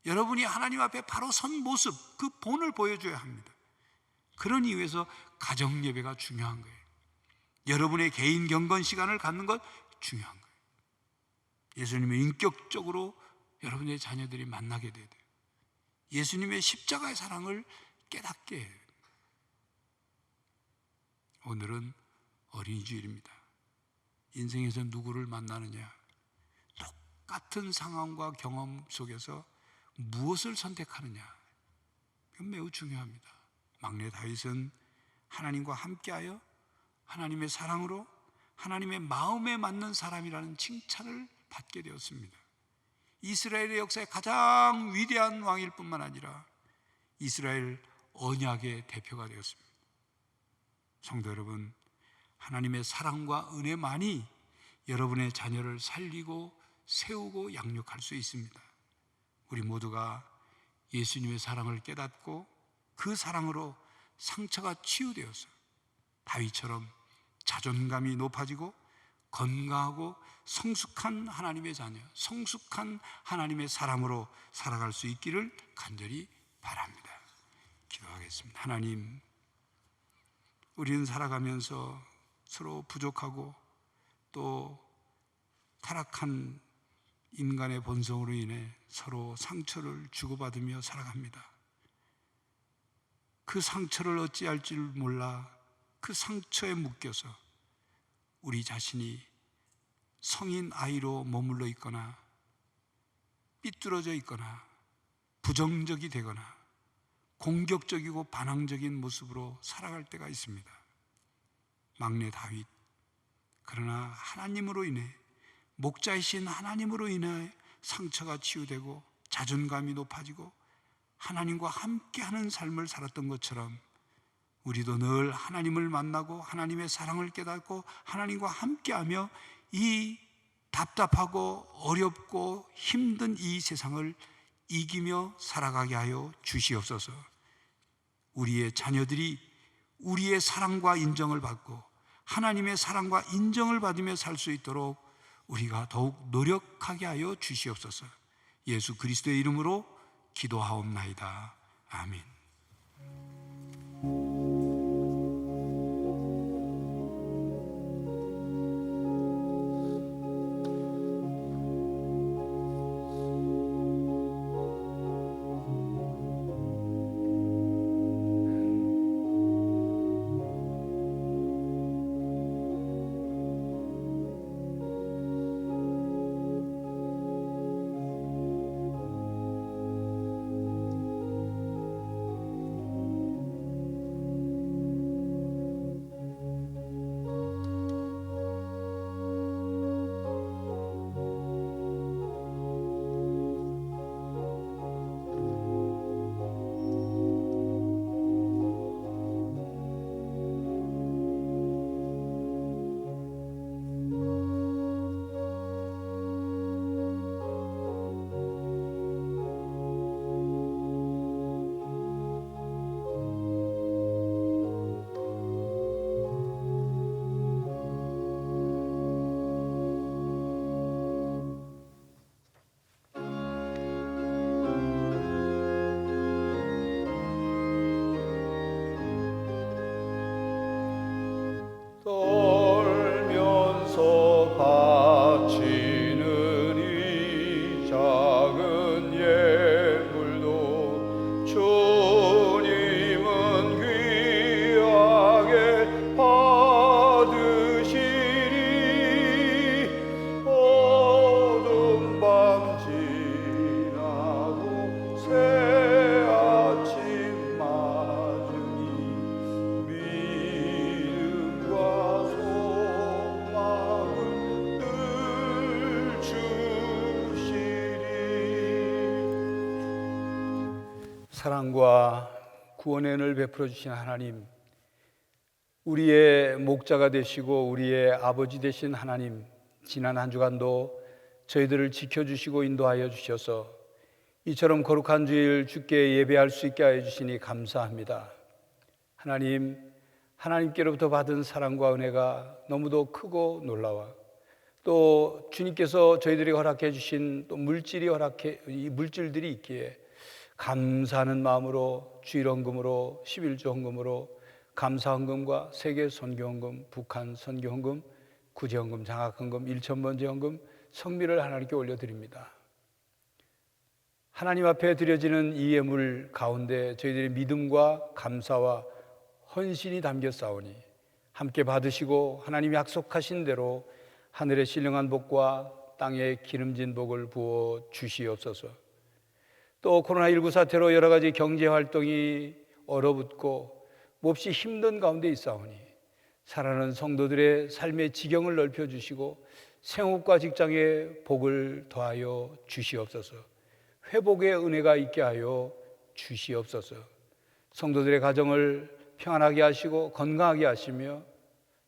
여러분이 하나님 앞에 바로 선 모습, 그 본을 보여줘야 합니다. 그런 이유에서 가정 예배가 중요한 거예요. 여러분의 개인 경건 시간을 갖는 것 중요한 거예요. 예수님을 인격적으로 여러분의 자녀들이 만나게 돼야 돼요. 예수님의 십자가의 사랑을 깨닫게 해요. 오늘은 어린이 주일입니다. 인생에서 누구를 만나느냐, 똑같은 상황과 경험 속에서 무엇을 선택하느냐, 그건 매우 중요합니다. 막내 다윗은 하나님과 함께하여 하나님의 사랑으로 하나님의 마음에 맞는 사람이라는 칭찬을 받게 되었습니다. 이스라엘의 역사의 가장 위대한 왕일 뿐만 아니라 이스라엘 언약의 대표가 되었습니다. 성도 여러분, 하나님의 사랑과 은혜만이 여러분의 자녀를 살리고 세우고 양육할 수 있습니다. 우리 모두가 예수님의 사랑을 깨닫고 그 사랑으로 상처가 치유되어서 다윗처럼 자존감이 높아지고 건강하고 성숙한 하나님의 자녀, 성숙한 하나님의 사람으로 살아갈 수 있기를 간절히 바랍니다. 기도하겠습니다. 하나님, 우리는 살아가면서 서로 부족하고 또 타락한 인간의 본성으로 인해 서로 상처를 주고받으며 살아갑니다. 그 상처를 어찌할 줄 몰라 그 상처에 묶여서 우리 자신이 성인 아이로 머물러 있거나 삐뚤어져 있거나 부정적이 되거나 공격적이고 반항적인 모습으로 살아갈 때가 있습니다. 막내 다윗, 그러나 하나님으로 인해, 목자이신 하나님으로 인해 상처가 치유되고 자존감이 높아지고 하나님과 함께하는 삶을 살았던 것처럼 우리도 늘 하나님을 만나고 하나님의 사랑을 깨닫고 하나님과 함께하며 이 답답하고 어렵고 힘든 이 세상을 이기며 살아가게 하여 주시옵소서. 우리의 자녀들이 우리의 사랑과 인정을 받고 하나님의 사랑과 인정을 받으며 살 수 있도록 우리가 더욱 노력하게 하여 주시옵소서. 예수 그리스도의 이름으로 기도하옵나이다. 아멘. 떨면서 바치는 이 작은 예물도 주님은 귀하게 받으시리. 어두운 밤 지나고 새 아침 맞으니 믿음과 소망을 늘 주시리. 사랑과 구원의 은혜를 베풀어 주신 하나님, 우리의 목자가 되시고 우리의 아버지 되신 하나님, 지난 한 주간도 저희들을 지켜주시고 인도하여 주셔서 이처럼 거룩한 주일 주께 예배할 수 있게 하여 주시니 감사합니다. 하나님, 하나님께로부터 받은 사랑과 은혜가 너무도 크고 놀라워 또 주님께서 저희들에게 허락해 주신 또 이 물질들이 있기에 감사하는 마음으로 주일 헌금으로 11조 헌금으로 감사 헌금과 세계 선교 헌금, 북한 선교 헌금, 구제 헌금, 장학 헌금, 1,000번째 헌금, 성미를 하나님께 올려드립니다. 하나님 앞에 드려지는 이 예물 가운데 저희들의 믿음과 감사와 헌신이 담겨 싸우니 함께 받으시고 하나님이 약속하신 대로 하늘의 신령한 복과 땅의 기름진 복을 부어 주시옵소서. 또 코로나19 사태로 여러 가지 경제 활동이 얼어붙고 몹시 힘든 가운데 있사오니 살아가는 성도들의 삶의 지경을 넓혀주시고 생업과 직장의 복을 더하여 주시옵소서. 회복의 은혜가 있게 하여 주시옵소서. 성도들의 가정을 평안하게 하시고 건강하게 하시며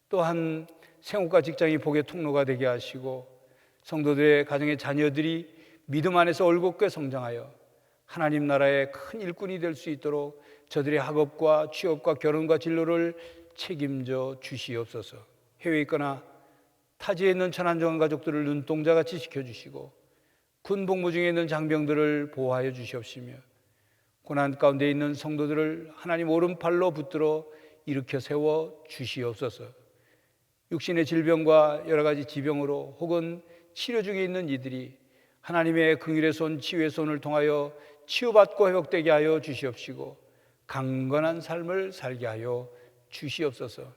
또한 생업과 직장이 복의 통로가 되게 하시고 성도들의 가정의 자녀들이 믿음 안에서 올곧게 성장하여 하나님 나라의 큰 일꾼이 될 수 있도록 저들의 학업과 취업과 결혼과 진로를 책임져 주시옵소서. 해외에 있거나 타지에 있는 천한정한 가족들을 눈동자같이 지켜주시고 군 복무 중에 있는 장병들을 보호하여 주시옵시며 고난 가운데 있는 성도들을 하나님 오른팔로 붙들어 일으켜 세워 주시옵소서. 육신의 질병과 여러 가지 지병으로 혹은 치료 중에 있는 이들이 하나님의 긍휼의 손, 치유의 손을 통하여 치유받고 회복되게 하여 주시옵시고 강건한 삶을 살게 하여 주시옵소서.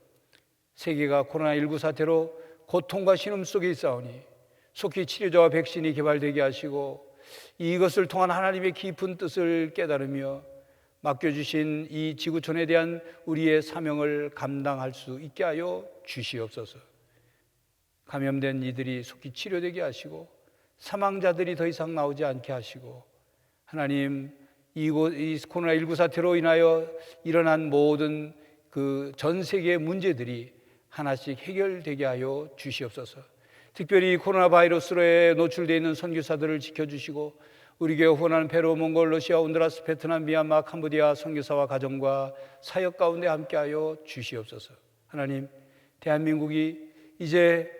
세계가 코로나19 사태로 고통과 신음 속에 있사오니 속히 치료제와 백신이 개발되게 하시고 이것을 통한 하나님의 깊은 뜻을 깨달으며 맡겨주신 이 지구촌에 대한 우리의 사명을 감당할 수 있게 하여 주시옵소서. 감염된 이들이 속히 치료되게 하시고 사망자들이 더 이상 나오지 않게 하시고, 하나님, 이 코로나19 사태로 인하여 일어난 모든 그 전 세계의 문제들이 하나씩 해결되게 하여 주시옵소서. 특별히 코로나 바이러스로에 노출되어 있는 선교사들을 지켜주시고, 우리 교회 후원하는 페루, 몽골, 러시아, 온두라스, 베트남, 미얀마, 캄보디아 선교사와 가정과 사역 가운데 함께하여 주시옵소서. 하나님, 대한민국이 이제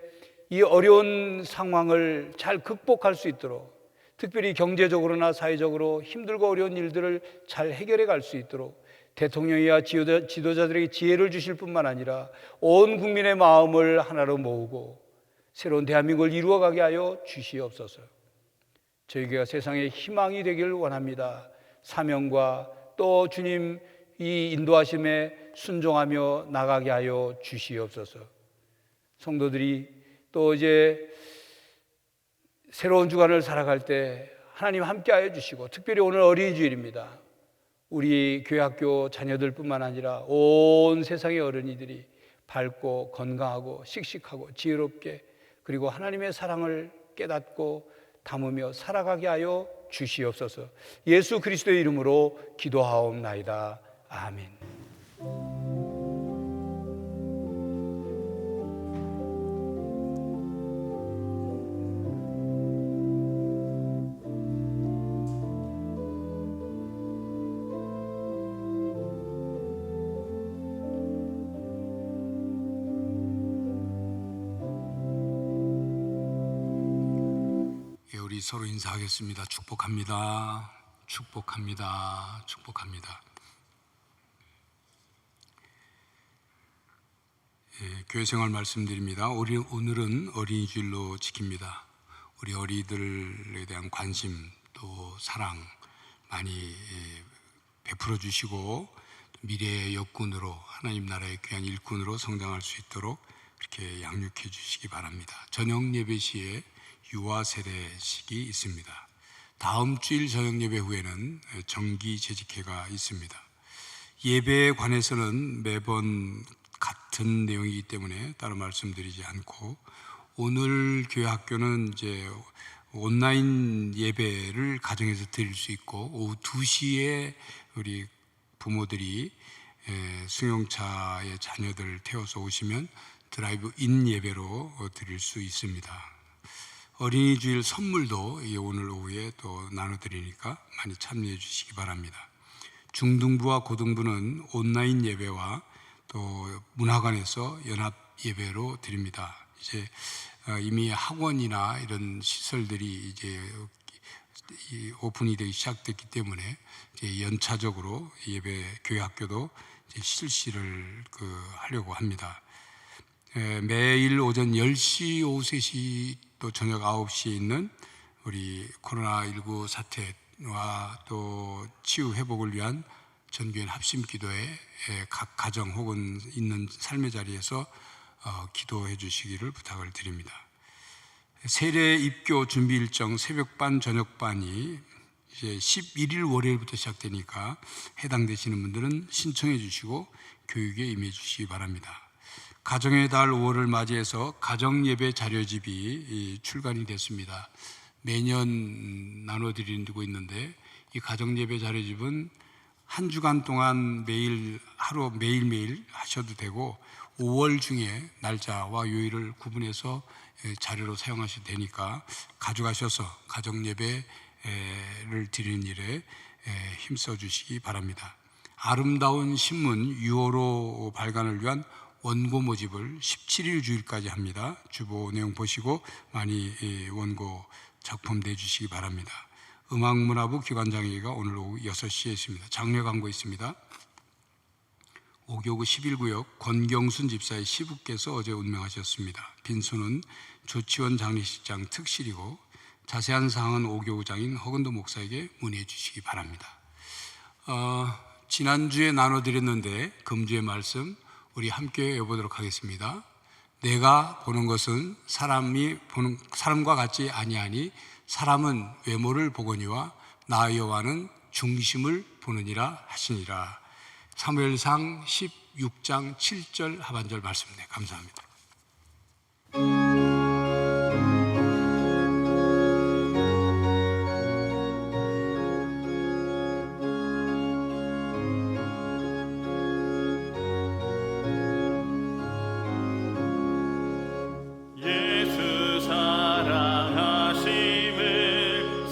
이 어려운 상황을 잘 극복할 수 있도록, 특별히 경제적으로나 사회적으로 힘들고 어려운 일들을 잘 해결해 갈 수 있도록 대통령이야 지도자들에게 지혜를 주실 뿐만 아니라 온 국민의 마음을 하나로 모으고 새로운 대한민국을 이루어가게 하여 주시옵소서. 저희가 세상의 희망이 되기를 원합니다. 사명과 또 주님 이 인도하심에 순종하며 나가게 하여 주시옵소서. 성도들이 또 이제 새로운 주간을 살아갈 때 하나님 함께하여 주시고, 특별히 오늘 어린이 주일입니다. 우리 교회학교 자녀들 뿐만 아니라 온 세상의 어린이들이 밝고 건강하고 씩씩하고 지혜롭게, 그리고 하나님의 사랑을 깨닫고 담으며 살아가게 하여 주시옵소서. 예수 그리스도의 이름으로 기도하옵나이다. 아멘. 우리 서로 인사하겠습니다. 축복합니다. 축복합니다. 축복합니다. 교회 생활 말씀드립니다. 오늘은 어린이 주일로 지킵니다. 우리 어린이들에 대한 관심 또 사랑 많이 베풀어 주시고, 미래의 역군으로, 하나님 나라의 귀한 일꾼으로 성장할 수 있도록 그렇게 양육해 주시기 바랍니다. 저녁 예배 시에 유아 세례식이 있습니다. 다음 주일 저녁 예배 후에는 정기 재직회가 있습니다. 예배에 관해서는 매번 같은 내용이기 때문에 따로 말씀드리지 않고, 오늘 교회 학교는 이제 온라인 예배를 가정에서 드릴 수 있고, 오후 2시에 우리 부모들이 수용차에 자녀들 태워서 오시면 드라이브 인 예배로 드릴 수 있습니다. 어린이 주일 선물도 오늘 오후에 또 나눠드리니까 많이 참여해 주시기 바랍니다. 중등부와 고등부는 온라인 예배와 또 문화관에서 연합 예배로 드립니다. 이제 이미 학원이나 이런 시설들이 이제 오픈이 되기 시작됐기 때문에 이제 연차적으로 예배 교회 학교도 이제 실시를 하려고 합니다. 매일 오전 10시, 오후 3시, 또 저녁 9시에 있는 우리 코로나19 사태와 또 치유 회복을 위한 전교인 합심 기도에 각 가정 혹은 있는 삶의 자리에서 기도해 주시기를 부탁을 드립니다. 세례 입교 준비 일정 새벽반, 저녁반이 이제 11일 월요일부터 시작되니까 해당되시는 분들은 신청해 주시고 교육에 임해 주시기 바랍니다. 가정의 달 5월을 맞이해서 가정예배 자료집이 출간이 됐습니다. 매년 나눠드리고 있는데, 이 가정예배 자료집은 한 주간 동안 매일 하루 매일매일 하셔도 되고, 5월 중에 날짜와 요일을 구분해서 자료로 사용하셔도 되니까 가져가셔서 가정예배를 드리는 일에 힘써 주시기 바랍니다. 아름다운 신문 6월호 발간을 위한 원고 모집을 17일 주일까지 합니다. 주보 내용 보시고 많이 원고 작품 내주시기 바랍니다. 음악문화부 기관장회의가 오늘 오후 6시에 있습니다. 장례 광고 있습니다. 오교구 11구역 권경순 집사의 시부께서 어제 운명하셨습니다. 빈소는 조치원 장례식장 특실이고, 자세한 사항은 오교구장인 허근도 목사에게 문의해 주시기 바랍니다. 지난주에 나눠드렸는데 금주의 말씀 우리 함께 외워보도록 하겠습니다. 내가 보는 것은 사람과 같지 아니하니 사람은 외모를 보거니와 나 여호와는 중심을 보느니라 하시니라. 사무엘상 16장 7절 하반절 말씀입니다. 감사합니다. 예수 사랑하심을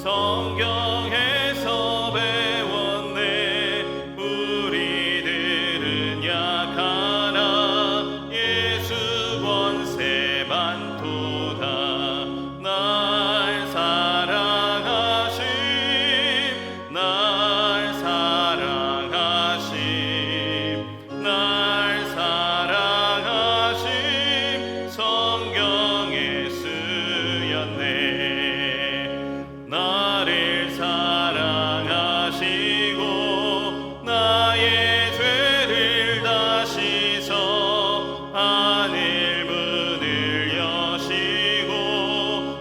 성경에서 배웠네. 우리들은 약하나 예수 권세 많도다. 날 사랑하심, 날 사랑하심, 날 사랑하심 성경에 쓰였네. 나를 사랑하시고 나의 죄를 다 씻어 하늘 문을 여시고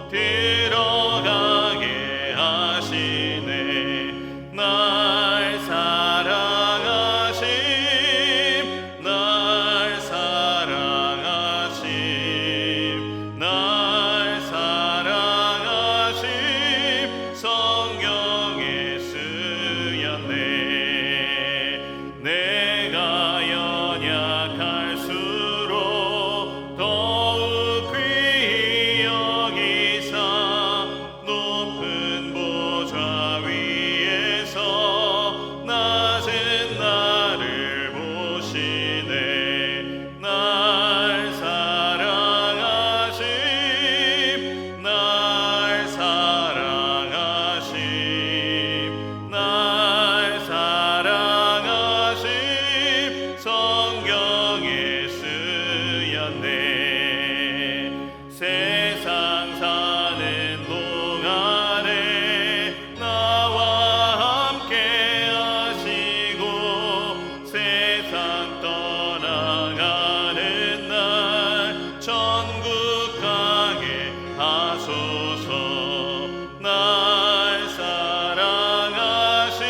들어가게 하시네. 날 사랑하심, 날 사랑하심, 날 사랑하심 성경에 쓰였네. 내가 연약할수록 더욱 귀히 여기사 높은 보좌 위에서 낮은 나를 보시네. 날 사랑하심, 날 사랑하심, 날 사랑하심 성경에 쓰였네. 세상 사는 동안에 나와 함께 하시고 세상 떠나가는 날 천국 가게 하소서. 날 사랑하심,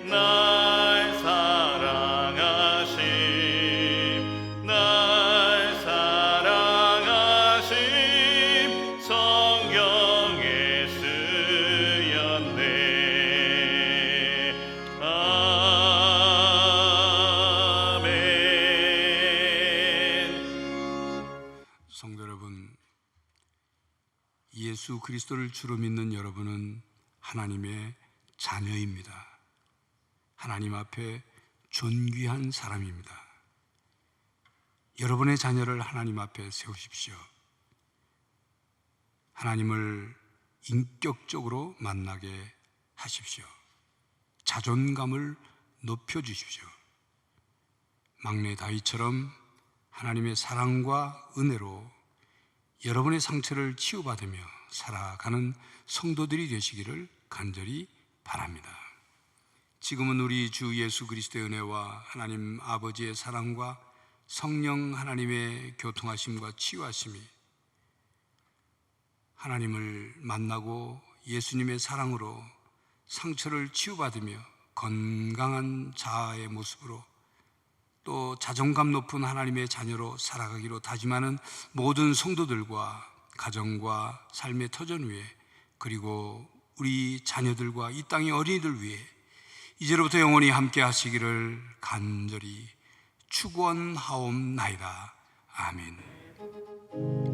날 사랑하심, 날 사랑하심 성경에 쓰였네. 아멘. 성도 여러분, 예수 그리스도를 주로 믿는 여러분은 하나님의 자녀입니다. 하나님 앞에 존귀한 사람입니다. 여러분의 자녀를 하나님 앞에 세우십시오. 하나님을 인격적으로 만나게 하십시오. 자존감을 높여주십시오. 막내 다윗처럼 하나님의 사랑과 은혜로 여러분의 상처를 치유받으며 살아가는 성도들이 되시기를 간절히 바랍니다. 지금은 우리 주 예수 그리스도의 은혜와 하나님 아버지의 사랑과 성령 하나님의 교통하심과 치유하심이 하나님을 만나고 예수님의 사랑으로 상처를 치유받으며 건강한 자아의 모습으로 또 자존감 높은 하나님의 자녀로 살아가기로 다짐하는 모든 성도들과 가정과 삶의 터전 위에, 그리고 우리 자녀들과 이 땅의 어린이들 위해 이제로부터 영원히 함께 하시기를 간절히 축원하옵나이다. 아멘.